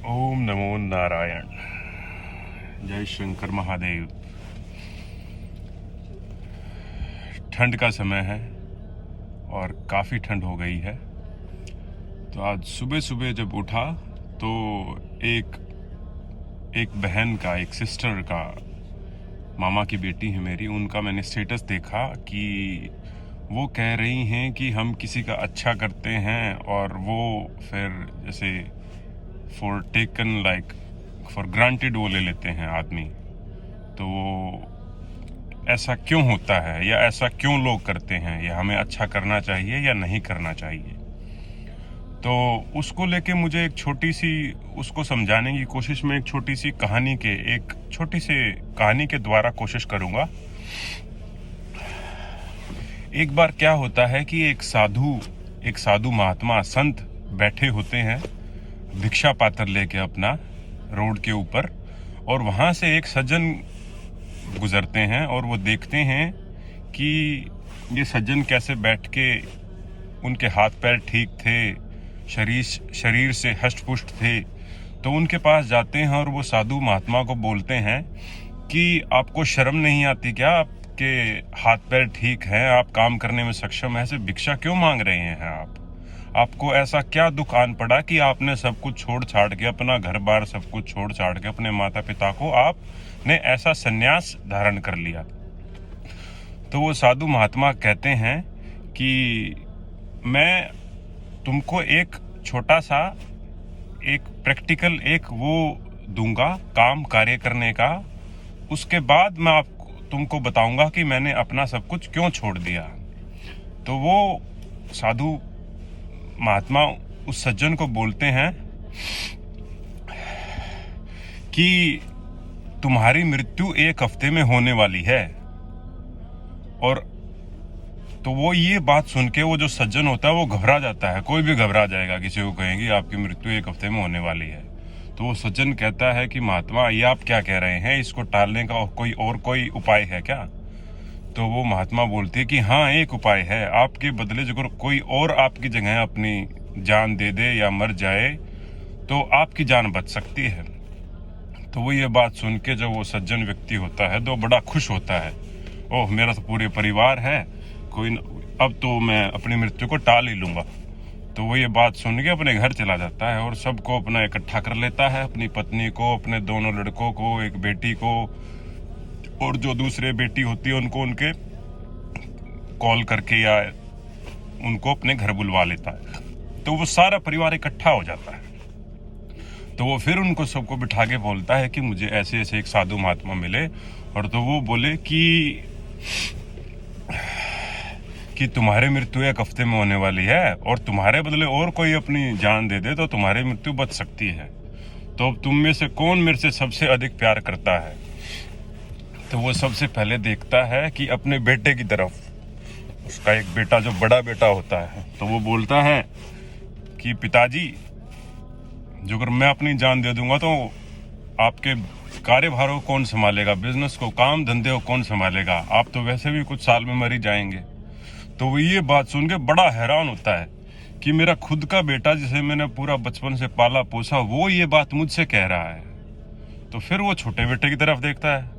ओम नमो नारायण। जय शंकर महादेव। ठंड का समय है और काफ़ी ठंड हो गई है। तो आज सुबह सुबह जब उठा तो एक बहन का, एक सिस्टर का, मामा की बेटी है मेरी, उनका मैंने स्टेटस देखा कि वो कह रही हैं कि हम किसी का अच्छा करते हैं और वो फिर जैसे for taken like for granted वो ले लेते हैं आदमी। तो वो ऐसा क्यों होता है या ऐसा क्यों लोग करते हैं, या हमें अच्छा करना चाहिए या नहीं करना चाहिए। तो उसको लेके मुझे एक छोटी सी, उसको समझाने की कोशिश में एक छोटी सी कहानी के द्वारा कोशिश करूंगा। एक बार क्या होता है कि एक साधु महात्मा संत बैठे होते हैं भिक्षा पात्र लेके अपना रोड के ऊपर, और वहां से एक सज्जन गुजरते हैं और वो देखते हैं कि ये सज्जन कैसे बैठ के, उनके हाथ पैर ठीक थे, शरीर से हष्ट पुष्ट थे। तो उनके पास जाते हैं और वो साधु महात्मा को बोलते हैं कि आपको शर्म नहीं आती क्या, आपके हाथ पैर ठीक हैं, आप काम करने में सक्षम हैं, ऐसे भिक्षा क्यों मांग रहे हैं आपको ऐसा क्या दुख आन पड़ा कि आपने सब कुछ छोड़ छाड़ के, अपना घर बार सब कुछ छोड़ छाड़ के, अपने माता पिता को आपने ऐसा संन्यास धारण कर लिया। तो वो साधु महात्मा कहते हैं कि मैं तुमको एक छोटा सा एक प्रैक्टिकल एक वो दूंगा काम कार्य करने का, उसके बाद मैं तुमको बताऊंगा कि मैंने अपना सब कुछ क्यों छोड़ दिया। तो वो साधु महात्मा उस सज्जन को बोलते हैं कि तुम्हारी मृत्यु 1 हफ्ते में होने वाली है। और तो वो ये बात सुन के, वो जो सज्जन होता है वो घबरा जाता है। कोई भी घबरा जाएगा, किसी को कहेंगे आपकी मृत्यु 1 हफ्ते में होने वाली है। तो वो सज्जन कहता है कि महात्मा ये आप क्या कह रहे हैं, इसको टालने का कोई उपाय है क्या। तो वो महात्मा बोलती है कि हाँ, एक उपाय है, आपके बदले अगर कोई और आपकी जगह अपनी जान दे दे या मर जाए तो आपकी जान बच सकती है। तो वो ये बात सुन के जब वो सज्जन व्यक्ति होता है तो बड़ा खुश होता है, ओह मेरा तो पूरे परिवार है, अब तो मैं अपनी मृत्यु को टाल ही लूंगा। तो वो ये बात सुन के अपने घर चला जाता है और सबको अपना इकट्ठा कर लेता है, अपनी पत्नी को, अपने दोनों लड़कों को, एक बेटी को, और जो दूसरे बेटी होती है उनको उनके कॉल करके या उनको अपने घर बुलवा लेता है। तो वो सारा परिवार इकट्ठा हो जाता है। तो वो फिर उनको सबको बिठा के बोलता है कि मुझे ऐसे ऐसे एक साधु महात्मा मिले, और तो वो बोले कि तुम्हारी मृत्यु 1 हफ्ते में होने वाली है और तुम्हारे बदले और कोई अपनी जान दे दे तो तुम्हारी मृत्यु बच सकती है। तो अब तुम में से कौन मेरे से सबसे अधिक प्यार करता है। तो वो सबसे पहले देखता है कि अपने बेटे की तरफ, उसका एक बेटा जो बड़ा बेटा होता है। तो वो बोलता है कि पिताजी, जो अगर मैं अपनी जान दे दूंगा तो आपके कार्यभारों को कौन संभालेगा, बिजनेस को, काम धंधे को कौन संभालेगा, आप तो वैसे भी कुछ साल में मर ही जाएंगे। तो वो ये बात सुन के बड़ा हैरान होता है कि मेरा खुद का बेटा, जिसे मैंने पूरा बचपन से पाला पोसा, वो ये बात मुझसे कह रहा है। तो फिर वो छोटे बेटे की तरफ देखता है।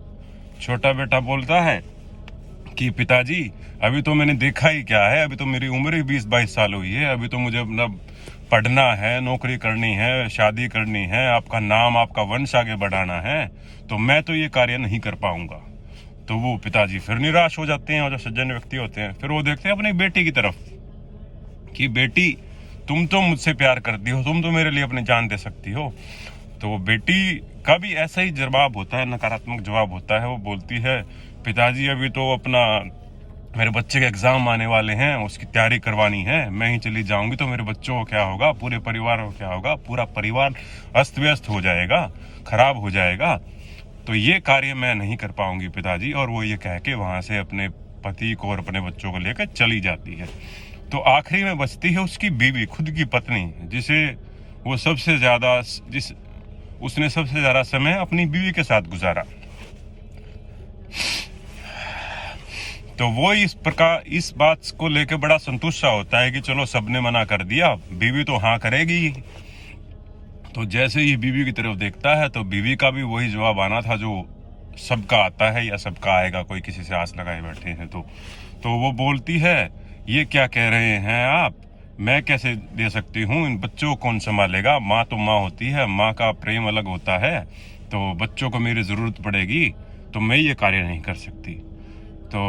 छोटा बेटा बोलता है कि पिताजी, अभी तो मैंने देखा ही क्या है, अभी तो मेरी उम्र ही 20-22 साल हुई है, अभी तो मुझे अपना पढ़ना है, नौकरी करनी है, शादी करनी है, आपका नाम, आपका वंश आगे बढ़ाना है, तो मैं तो ये कार्य नहीं कर पाऊंगा। तो वो पिताजी फिर निराश हो जाते हैं, और जो सज्जन व्यक्ति होते हैं फिर वो देखते हैं अपनी बेटी की तरफ कि बेटी, तुम तो मुझसे प्यार करती हो, तुम तो मेरे लिए अपनी जान दे सकती हो। तो वो बेटी का भी ऐसा ही जवाब होता है, नकारात्मक जवाब होता है। वो बोलती है, पिताजी अभी तो अपना मेरे बच्चे के एग्जाम आने वाले हैं, उसकी तैयारी करवानी है, मैं ही चली जाऊंगी तो मेरे बच्चों को क्या होगा, पूरे परिवार को क्या होगा, पूरा परिवार अस्त व्यस्त हो जाएगा, खराब हो जाएगा, तो ये कार्य मैं नहीं कर पाऊंगी पिताजी। और वो ये कह के वहां से अपने पति को और अपने बच्चों को लेकर चली जाती है। तो आखिरी में बचती है उसकी बीवी, खुद की पत्नी, जिसे वो उसने सबसे ज्यादा समय अपनी बीवी के साथ गुजारा। तो वो इस बात को लेकर बड़ा संतुष्ट सा होता है कि चलो सबने मना कर दिया, बीवी तो हाँ करेगी। तो जैसे ही बीवी की तरफ देखता है तो बीवी का भी वही जवाब आना था जो सबका आता है या सबका आएगा, कोई किसी से आस लगाए बैठे हैं तो वो बोलती है, ये क्या कह रहे हैं आप, मैं कैसे दे सकती हूँ, इन बच्चों को कौन संभालेगा, माँ तो माँ होती है, माँ का प्रेम अलग होता है, तो बच्चों को मेरी ज़रूरत पड़ेगी तो मैं ये कार्य नहीं कर सकती। तो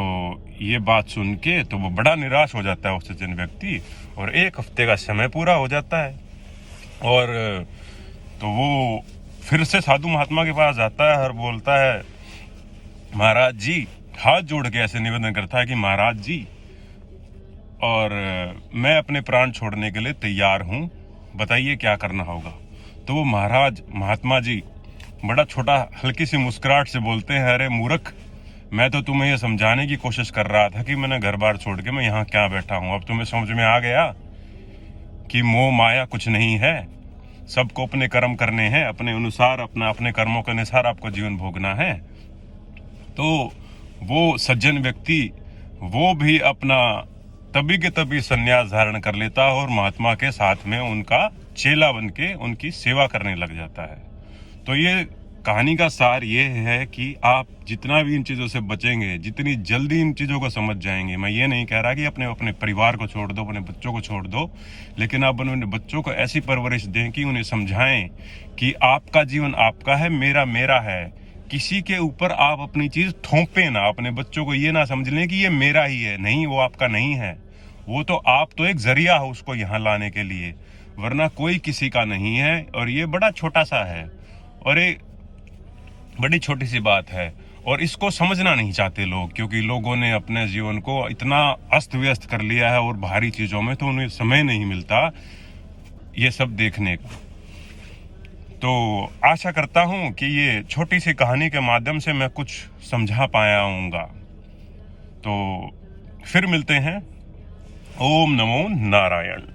ये बात सुन के तो वो बड़ा निराश हो जाता है वो सज्जन व्यक्ति, और 1 हफ्ते का समय पूरा हो जाता है। और तो वो फिर से साधु महात्मा के पास जाता है और बोलता है, महाराज जी, हाथ जोड़ के ऐसे निवेदन करता है कि महाराज जी, और मैं अपने प्राण छोड़ने के लिए तैयार हूँ, बताइए क्या करना होगा। तो वो महाराज महात्मा जी बड़ा छोटा हल्की सी मुस्कुराहट से बोलते हैं, अरे मूर्ख, मैं तो तुम्हें ये समझाने की कोशिश कर रहा था कि मैंने घर बार छोड़ के मैं यहाँ क्या बैठा हूँ, अब तुम्हें समझ में आ गया कि मोह माया कुछ नहीं है, सबको अपने कर्म करने हैं, अपने अनुसार अपने कर्मों के अनुसार आपको जीवन भोगना है। तो वो सज्जन व्यक्ति वो भी अपना तभी के तभी संन्यास धारण कर लेता है और महात्मा के साथ में उनका चेला बन के उनकी सेवा करने लग जाता है। तो ये कहानी का सार ये है कि आप जितना भी इन चीज़ों से बचेंगे, जितनी जल्दी इन चीज़ों को समझ जाएंगे, मैं ये नहीं कह रहा कि अपने परिवार को छोड़ दो, अपने बच्चों को छोड़ दो, लेकिन आप अपने बच्चों को ऐसी परवरिश दें कि उन्हें समझाएं कि आपका जीवन आपका है, मेरा मेरा है, किसी के ऊपर आप अपनी चीज़ थोपे ना, अपने बच्चों को ये ना समझ लें कि ये मेरा ही है, नहीं, वो आपका नहीं है, वो तो आप तो एक जरिया हो उसको यहाँ लाने के लिए, वरना कोई किसी का नहीं है। और ये बड़ा छोटा सा है और ये बड़ी छोटी सी बात है, और इसको समझना नहीं चाहते लोग, क्योंकि लोगों ने अपने जीवन को इतना अस्त व्यस्त कर लिया है और भारी चीज़ों में, तो उन्हें समय नहीं मिलता ये सब देखने का। तो आशा करता हूँ कि ये छोटी सी कहानी के माध्यम से मैं कुछ समझा पाया हूँगा। तो फिर मिलते हैं। ओम नमो नारायण।